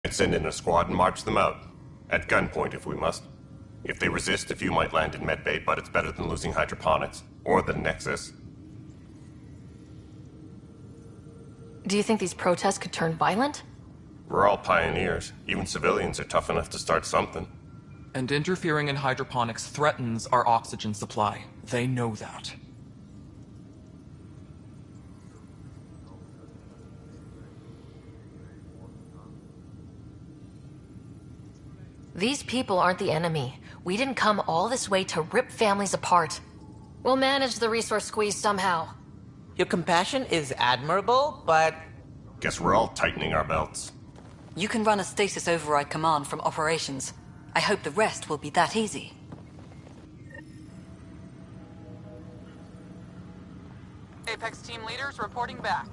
I'd send in a squad and march them out. At gunpoint if we must. If they resist, a few might land in medbay, but it's better than losing hydroponics. Or the Nexus. Do you think these protests could turn violent? We're all pioneers. Even civilians are tough enough to start something. And interfering in hydroponics threatens our oxygen supply. They know that. These people aren't the enemy. We didn't come all this way to rip families apart. We'll manage the resource squeeze somehow. Your compassion is admirable, but... Guess we're all tightening our belts. You can run a stasis override command from operations. I hope the rest will be that easy. Apex team leaders reporting back.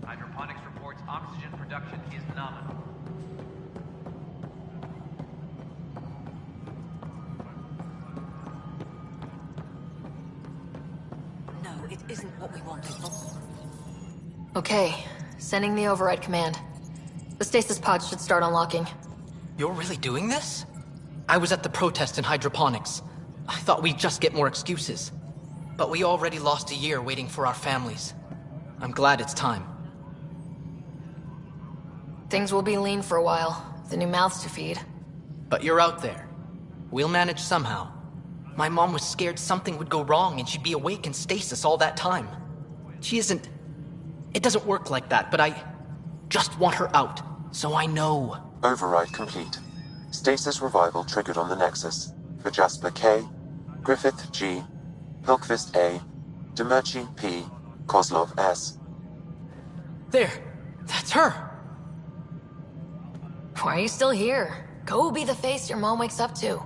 Hydroponics reports oxygen production is nominal. No, it isn't what we wanted. Okay, sending the override command. The stasis pods should start unlocking. You're really doing this? I was at the protest in hydroponics. I thought we'd just get more excuses. But we already lost a year waiting for our families. I'm glad it's time. Things will be lean for a while. The new mouths to feed. But you're out there. We'll manage somehow. My mom was scared something would go wrong and she'd be awake in stasis all that time. She isn't... It doesn't work like that, but I just want her out, so I know. Override complete. Stasis revival triggered on the Nexus. For Jasper K, Griffith G, Hilkvist A, Demerchi P, Kozlov S. There! That's her! Why are you still here? Go be the face your mom wakes up to.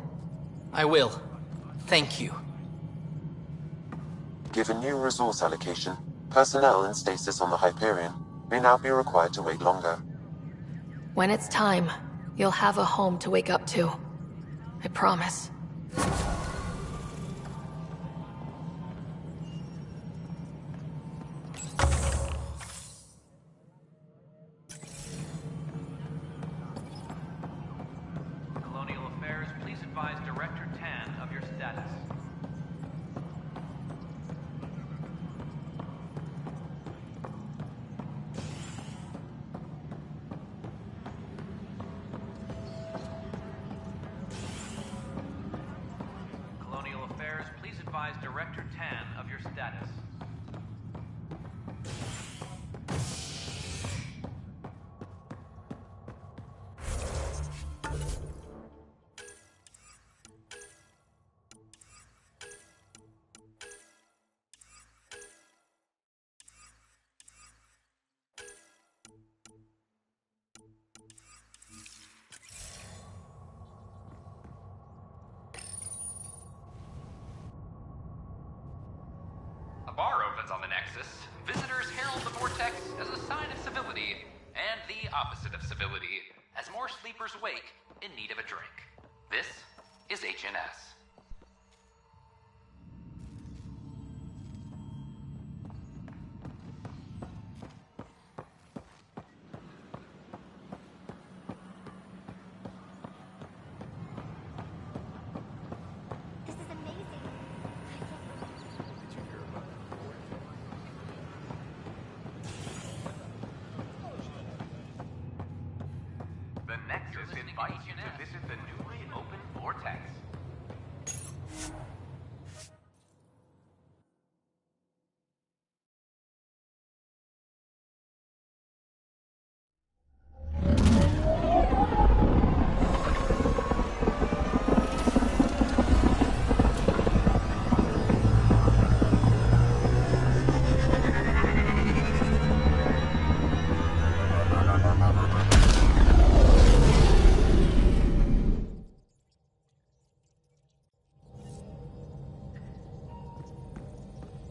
I will. Thank you. Given new resource allocation, personnel in stasis on the Hyperion may now be required to wait longer. When it's time, you'll have a home to wake up to. I promise. Colonial Affairs, please advise Director Tan of your status. Colonial Affairs, please advise Director Tan of your status. A bar opens on the Nexus. Visitors herald the vortex as a sign of civility, and the opposite of civility, as more sleepers wake in need of a drink. This is HNS. This is amazing. The Nexus invites you to visit the newly opened vortex.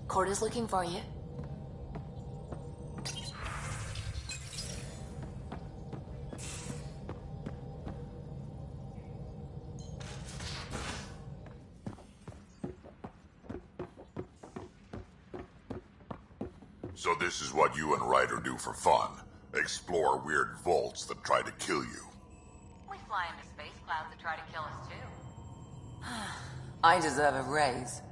Court is looking for you. So this is what you and Ryder do for fun. Explore weird vaults that try to kill you. We fly into space clouds that try to kill us too. I deserve a raise.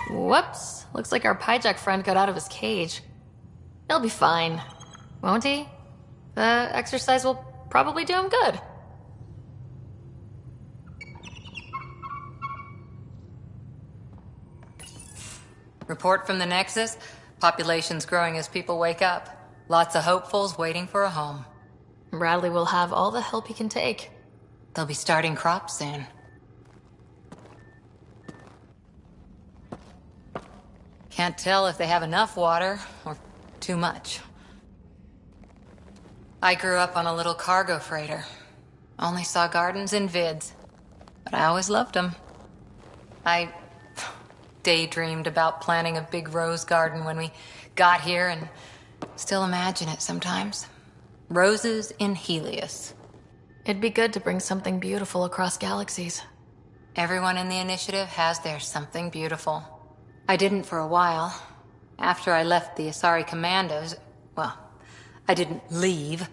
Whoops. Looks like our Pyjack friend got out of his cage. He'll be fine, won't he? The exercise will probably do him good. Report from the Nexus. Population's growing as people wake up. Lots of hopefuls waiting for a home. Bradley will have all the help he can take. They'll be starting crops soon. Can't tell if they have enough water or too much. I grew up on a little cargo freighter. Only saw gardens in vids, but I always loved them. I daydreamed about planting a big rose garden when we got here and still imagine it sometimes. Roses in Helios. It'd be good to bring something beautiful across galaxies. Everyone in the initiative has their something beautiful. I didn't for a while. After I left the Asari Commandos, well, I didn't leave.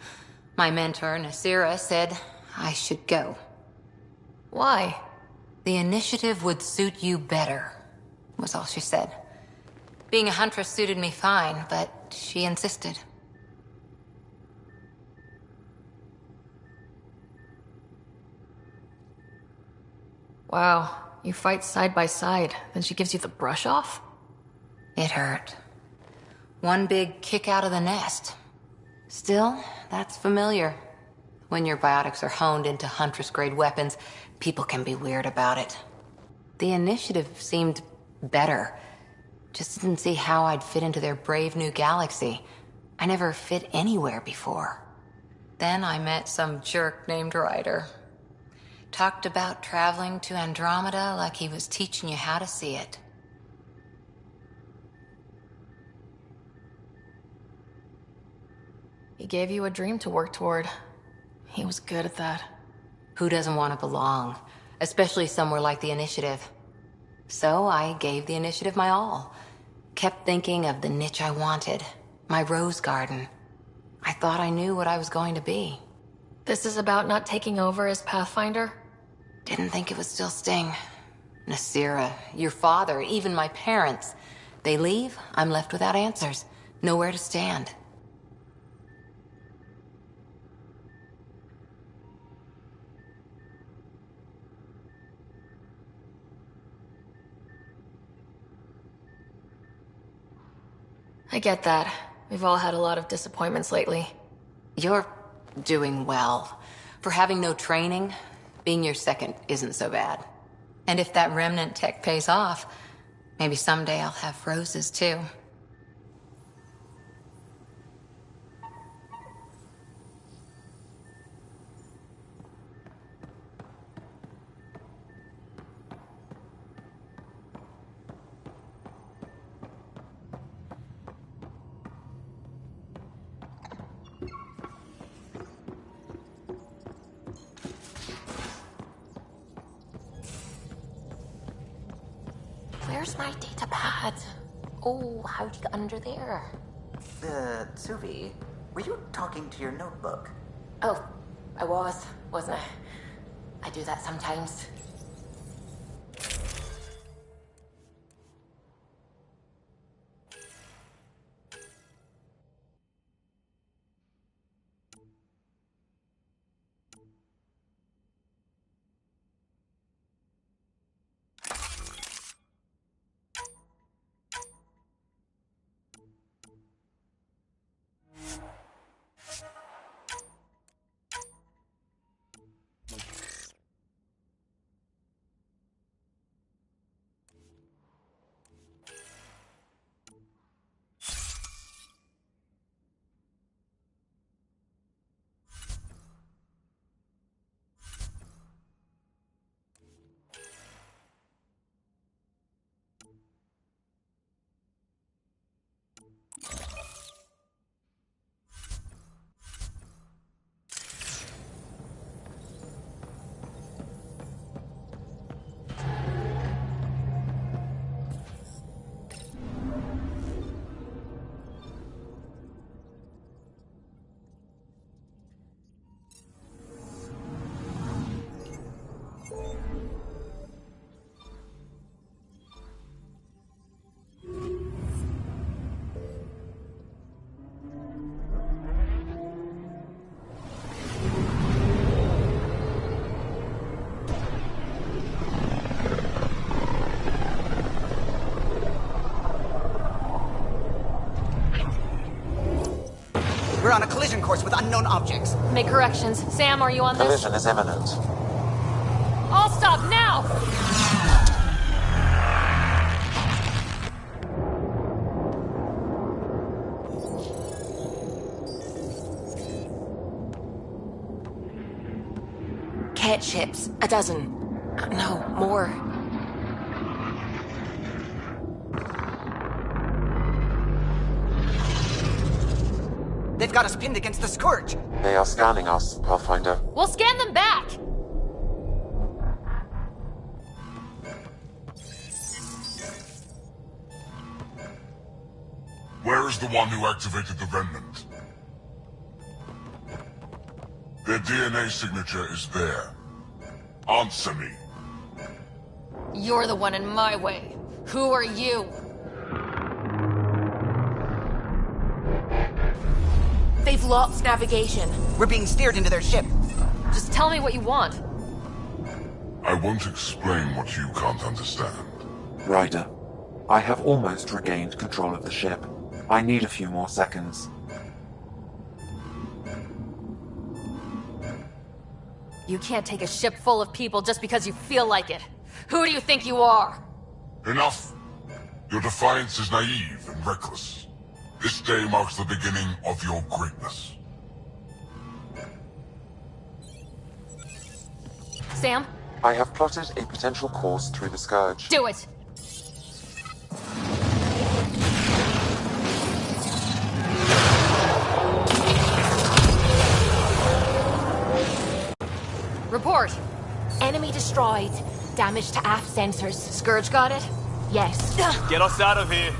My mentor, Nasira, said I should go. Why? The initiative would suit you better, was all she said. Being a huntress suited me fine, but she insisted. Wow, you fight side by side, then she gives you the brush off? It hurt. One big kick out of the nest. Still, that's familiar. When your biotics are honed into Huntress-grade weapons, people can be weird about it. The initiative seemed better. Just didn't see how I'd fit into their brave new galaxy. I never fit anywhere before. Then I met some jerk named Ryder. Talked about traveling to Andromeda like he was teaching you how to see it. He gave you a dream to work toward. He was good at that. Who doesn't want to belong? Especially somewhere like the Initiative. So I gave the Initiative my all. Kept thinking of the niche I wanted. My rose garden. I thought I knew what I was going to be. This is about not taking over as Pathfinder? Didn't think it would still sting. Nasira, your father, even my parents. They leave, I'm left without answers. Nowhere to stand. I get that. We've all had a lot of disappointments lately. You're doing well. For having no training, being your second isn't so bad. And if that remnant tech pays off, maybe someday I'll have roses too. Where's my data pad? Oh, how'd you get under there? Suzzi, were you talking to your notebook? Oh, I wasn't I? I do that sometimes. We're on a collision course with unknown objects. Make corrections. Sam, are you on this? Collision is imminent. I'll stop now! Cat ships, a dozen. No, more. They've got us pinned against the Scourge. They are scanning us, Pathfinder. We'll scan them back! Where is the one who activated the remnant? Their DNA signature is there. Answer me. You're the one in my way. Who are you? They've lost navigation. We're being steered into their ship. Just tell me what you want. I won't explain what you can't understand. Ryder, I have almost regained control of the ship. I need a few more seconds. You can't take a ship full of people just because you feel like it. Who do you think you are? Enough! Your defiance is naive and reckless. This day marks the beginning of your greatness. Sam? I have plotted a potential course through the Scourge. Do it! Report! Enemy destroyed. Damage to aft sensors. Scourge got it? Yes. Get us out of here!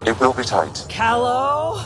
It will be tight. Callow?